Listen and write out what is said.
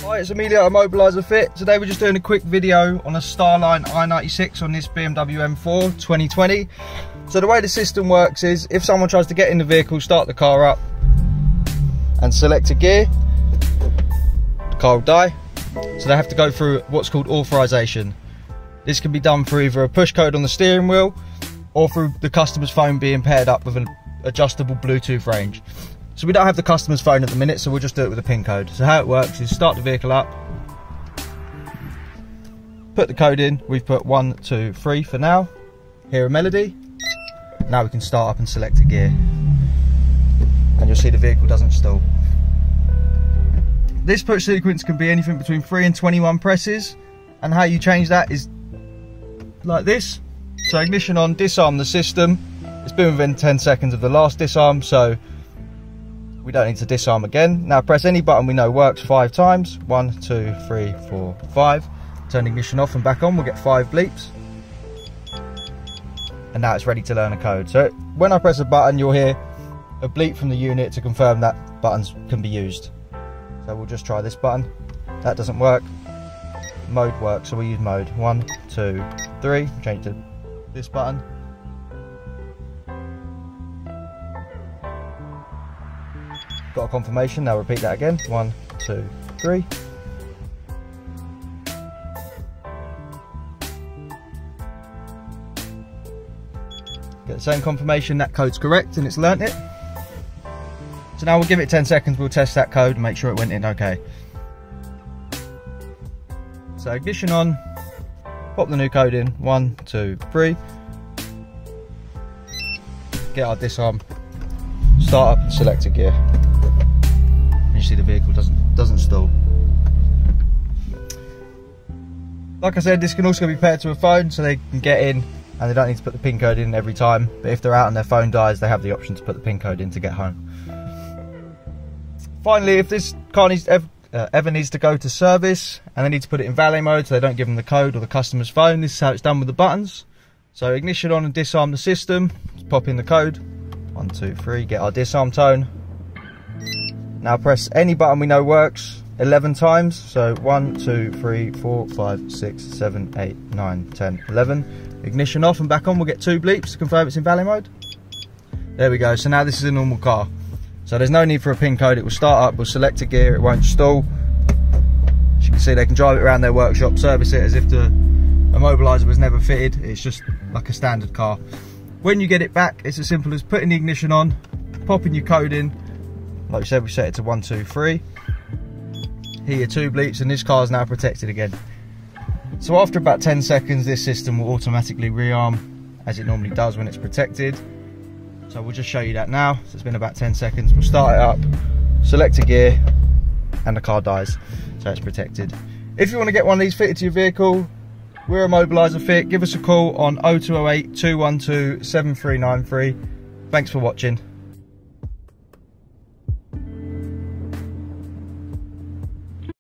Hi, it's Immobiliser Fit. Today we're just doing a quick video on a Starline i96 on this BMW M4 2020. So the way the system works is, if someone tries to get in the vehicle, start the car up and select a gear, the car will die. So they have to go through what's called authorization. This can be done through either a push code on the steering wheel or through the customer's phone being paired up with an adjustable Bluetooth range. So we don't have the customer's phone at the minute, so we'll just do it with a PIN code. So how it works is, start the vehicle up, put the code in. We've put 1, 2, 3 for now. Hear a melody. Now we can start up and select a gear, and you'll see the vehicle doesn't stall. This push sequence can be anything between 3 and 21 presses, and how you change that is like this. So ignition on, disarm the system. It's been within 10 seconds of the last disarm, so we don't need to disarm again. Now press any button we know works 5 times. 1, 2, 3, 4, 5. Turn ignition off and back on, we'll get 5 bleeps. And now it's ready to learn a code. So when I press a button, you'll hear a bleep from the unit to confirm that buttons can be used. So we'll just try this button. That doesn't work. Mode works, so we'll use mode. 1, 2, 3. Change to this button. Got a confirmation. Now repeat that again. 1, 2, 3. Get the same confirmation that code's correct and it's learnt it. So now we'll give it 10 seconds. We'll test that code and make sure it went in okay. So ignition on. Pop the new code in. 1, 2, 3. Get our disarm. Start up and select a gear. You see the vehicle doesn't stall. Like I said, this can also be paired to a phone, so they can get in and they don't need to put the PIN code in every time. But if they're out and their phone dies, they have the option to put the PIN code in to get home. Finally, if this car ever needs to go to service and they need to put it in valet mode so they don't give them the code or the customer's phone, this is how it's done with the buttons. So ignition on and disarm the system. Let's pop in the code. 1, 2, 3. Get our disarm tone. Now press any button we know works 11 times. So 1, 2, 3, 4, 5, 6, 7, 8, 9, 10, 11. Ignition off and back on. We'll get 2 bleeps to confirm it's in valet mode. There we go. So now this is a normal car. So there's no need for a PIN code. It will start up. We'll select a gear. It won't stall. As you can see, they can drive it around their workshop, service it as if the immobiliser was never fitted. It's just like a standard car. When you get it back, it's as simple as putting the ignition on, popping your code in. Like we said, we set it to 1, 2, 3. Hear your 2 bleeps and this car is now protected again. So after about 10 seconds, this system will automatically rearm as it normally does when it's protected. So we'll just show you that now. So it's been about 10 seconds. We'll start it up, select a gear, and the car dies. So it's protected. If you want to get one of these fitted to your vehicle, we're Immobiliser Fit. Give us a call on 0208 212 7393. Thanks for watching.